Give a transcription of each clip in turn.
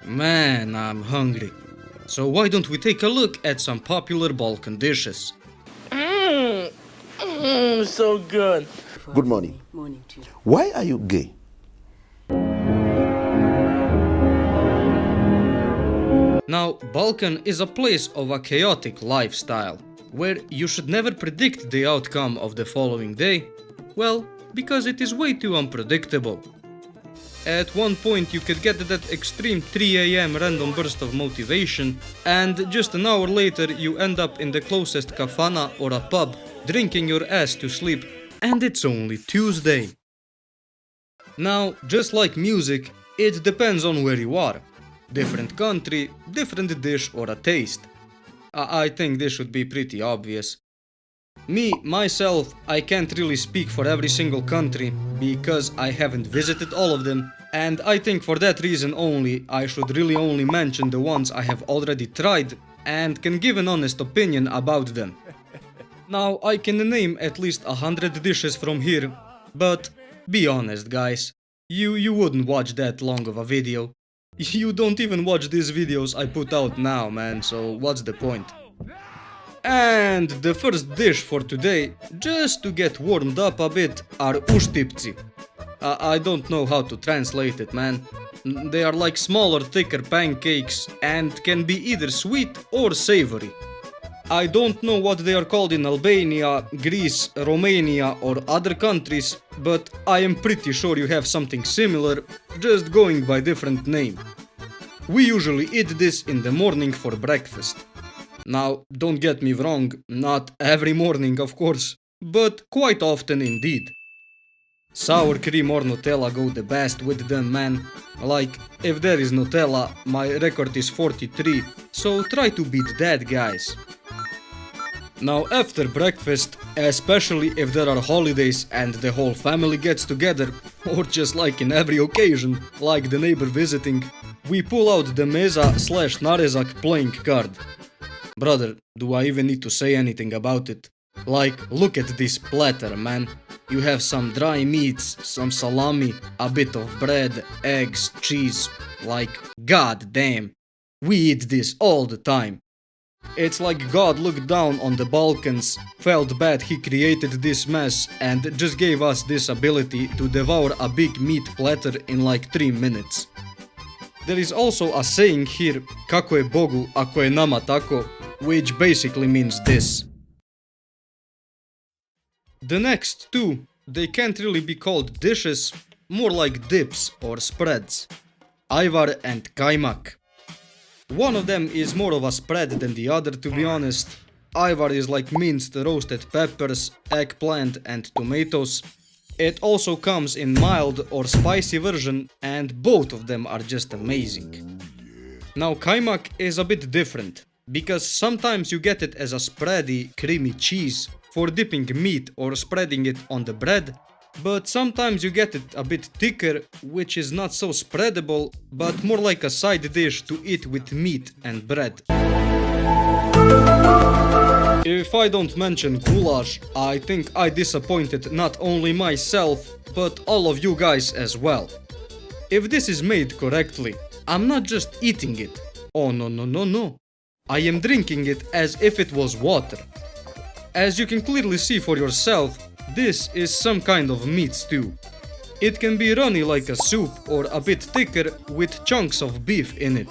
Man, I'm hungry. So why don't we take a look at some popular Balkan dishes? So good. Good morning. Morning to you. Why are you gay? Now, Balkan is a place of a chaotic lifestyle, where you should never predict the outcome of the following day, well, because it is way too unpredictable. At one point you could get that extreme 3 AM random burst of motivation, and just an hour later you end up in the closest kafana or a pub, drinking your ass to sleep, and it's only Tuesday. Now, just like music, it depends on where you are. Different country, different dish or a taste. I think this should be pretty obvious. Myself, I can't really speak for every single country, because I haven't visited all of them, and I think for that reason only, I should really only mention the ones I have already tried, and can give an honest opinion about them. Now, I can name at least 100 dishes from here, but be honest guys, you wouldn't watch that long of a video. You don't even watch these videos I put out now, man, so what's the point? And the first dish for today, just to get warmed up a bit, are uštipci. I don't know how to translate it, man. They are like smaller, thicker pancakes and can be either sweet or savory. I don't know what they are called in Albania, Greece, Romania or other countries, but I am pretty sure you have something similar, just going by different name. We usually eat this in the morning for breakfast. Now, don't get me wrong, not every morning of course, but quite often indeed. Sour cream or Nutella go the best with them, man. Like, if there is Nutella, my record is 43, so try to beat that, guys. Now, after breakfast, especially if there are holidays and the whole family gets together, or just like in every occasion, like the neighbor visiting, we pull out the meza/narezak playing card. Brother, do I even need to say anything about it? Like, look at this platter, man. You have some dry meats, some salami, a bit of bread, eggs, cheese. Like, god damn. We eat this all the time. It's like God looked down on the Balkans, felt bad he created this mess, and just gave us this ability to devour a big meat platter in like 3 minutes. There is also a saying here, kako je Bogu, ako je nama tako, which basically means this. The next two, they can't really be called dishes, more like dips or spreads. Ajvar and kajmak. One of them is more of a spread than the other, to be honest. Ajvar is like minced roasted peppers, eggplant and tomatoes. It also comes in mild or spicy version, and both of them are just amazing. Now kajmak is a bit different, because sometimes you get it as a spready, creamy cheese for dipping meat or spreading it on the bread, but sometimes you get it a bit thicker, which is not so spreadable, but more like a side dish to eat with meat and bread. If I don't mention goulash, I think I disappointed not only myself, but all of you guys as well. If this is made correctly, I'm not just eating it. Oh no. I am drinking it as if it was water. As you can clearly see for yourself, this is some kind of meat stew. It can be runny like a soup or a bit thicker with chunks of beef in it.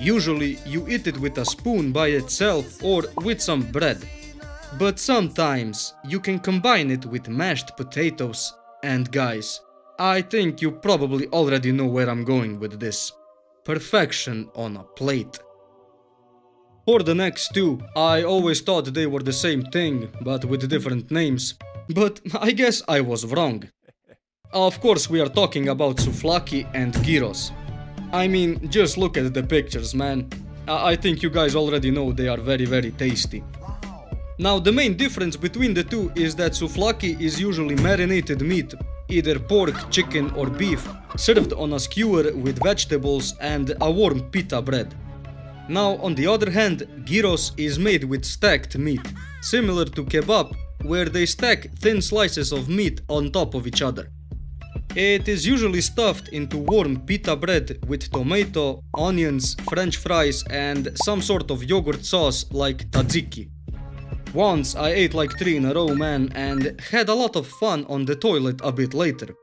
Usually you eat it with a spoon by itself or with some bread. But sometimes you can combine it with mashed potatoes. And guys, I think you probably already know where I'm going with this. Perfection on a plate. For the next two, I always thought they were the same thing, but with different names. But I guess I was wrong. Of course we are talking about souvlaki and gyros. I mean, just look at the pictures, man. I think you guys already know they are very tasty. Now the main difference between the two is that souvlaki is usually marinated meat, either pork, chicken or beef, served on a skewer with vegetables and a warm pita bread. Now on the other hand, gyros is made with stacked meat, similar to kebab, where they stack thin slices of meat on top of each other. It is usually stuffed into warm pita bread with tomato, onions, french fries and some sort of yogurt sauce like tzatziki. Once I ate like 3 in a row, man, and had a lot of fun on the toilet a bit later.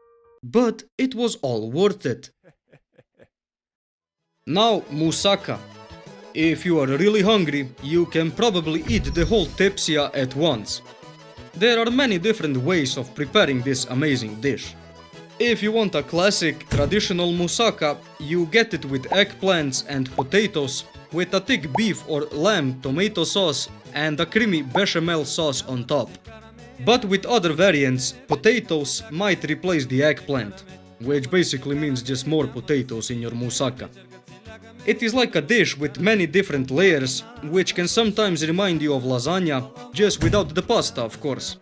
But it was all worth it. Now moussaka. If you are really hungry, you can probably eat the whole tepsia at once. There are many different ways of preparing this amazing dish. If you want a classic traditional moussaka, you get it with eggplants and potatoes, with a thick beef or lamb tomato sauce and a creamy bechamel sauce on top. But with other variants, potatoes might replace the eggplant, which basically means just more potatoes in your moussaka. It is like a dish with many different layers, which can sometimes remind you of lasagna, just without the pasta, of course.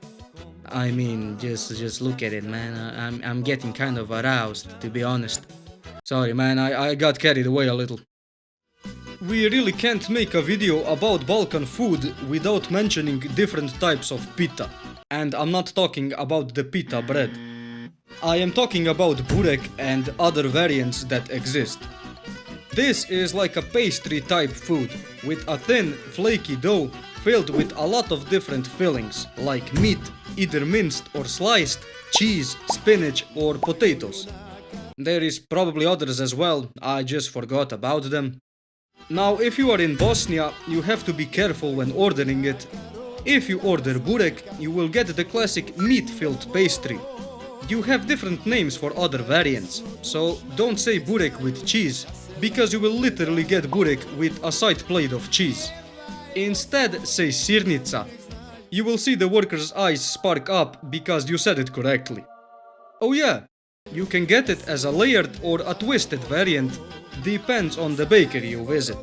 I mean, just look at it, man. I'm getting kind of aroused, to be honest. Sorry, man, I got carried away a little. We really can't make a video about Balkan food without mentioning different types of pita. And I'm not talking about the pita bread. I am talking about burek and other variants that exist. This is like a pastry type food, with a thin, flaky dough filled with a lot of different fillings, like meat, either minced or sliced, cheese, spinach or potatoes. There is probably others as well, I just forgot about them. Now, if you are in Bosnia, you have to be careful when ordering it. If you order burek, you will get the classic meat-filled pastry. You have different names for other variants, so don't say burek with cheese, because you will literally get burek with a side plate of cheese. Instead, say sirnica. You will see the worker's eyes spark up because you said it correctly. Oh yeah, you can get it as a layered or a twisted variant, depends on the bakery you visit.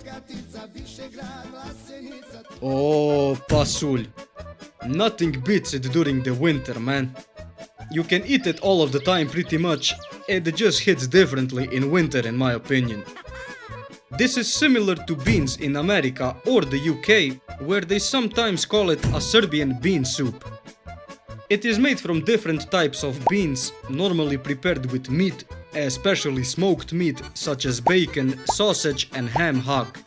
Oh, pasulj. Nothing beats it during the winter, man. You can eat it all of the time pretty much, it just hits differently in winter in my opinion. This is similar to beans in America or the UK, where they sometimes call it a Serbian bean soup. It is made from different types of beans, normally prepared with meat, especially smoked meat such as bacon, sausage and ham hock.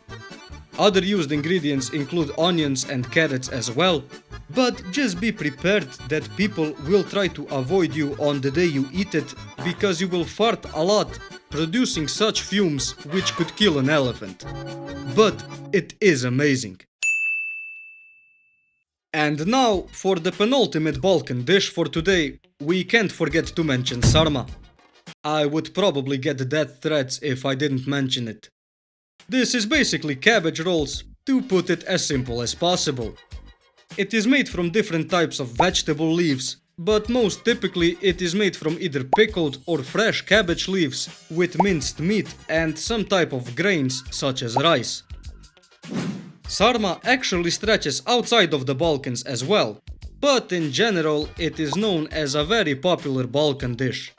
Other used ingredients include onions and carrots as well, but just be prepared that people will try to avoid you on the day you eat it because you will fart a lot, producing such fumes which could kill an elephant. But it is amazing. And now, for the penultimate Balkan dish for today, we can't forget to mention sarma. I would probably get death threats if I didn't mention it. This is basically cabbage rolls, to put it as simple as possible. It is made from different types of vegetable leaves, but most typically it is made from either pickled or fresh cabbage leaves with minced meat and some type of grains such as rice. Sarma actually stretches outside of the Balkans as well, but in general it is known as a very popular Balkan dish.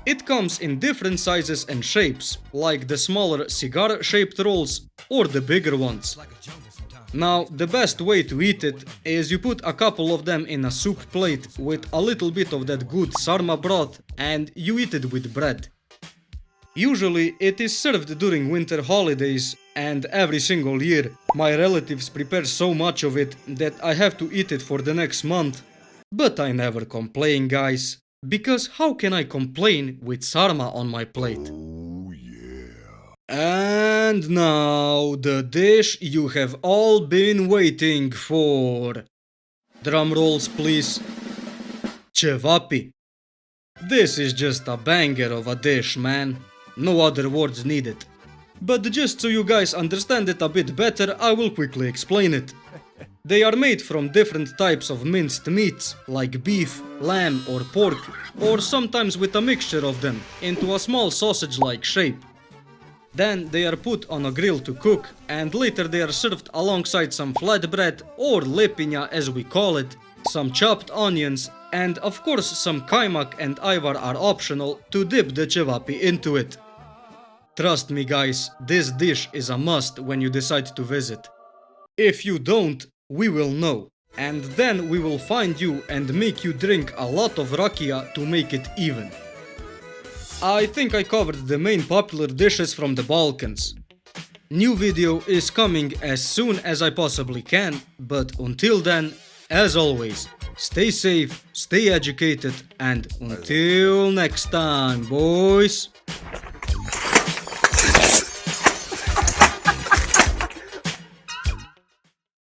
It comes in different sizes and shapes, like the smaller cigar-shaped rolls or the bigger ones. Now, the best way to eat it is you put a couple of them in a soup plate with a little bit of that good sarma broth and you eat it with bread. Usually it is served during winter holidays and every single year my relatives prepare so much of it that I have to eat it for the next month. But I never complain, guys, because how can I complain with sarma on my plate? And now, the dish you have all been waiting for. Drum rolls, please. Cevapi. This is just a banger of a dish, man. No other words needed. But just so you guys understand it a bit better, I will quickly explain it. They are made from different types of minced meats, like beef, lamb or pork, or sometimes with a mixture of them, into a small sausage-like shape. Then they are put on a grill to cook, and later they are served alongside some flatbread, or lepinja as we call it, some chopped onions, and of course some kajmak and ajvar are optional to dip the cevapi into it. Trust me guys, this dish is a must when you decide to visit. If you don't, we will know, and then we will find you and make you drink a lot of rakia to make it even. I think I covered the main popular dishes from the Balkans. New video is coming as soon as I possibly can, but until then, as always, stay safe, stay educated, and until next time, boys!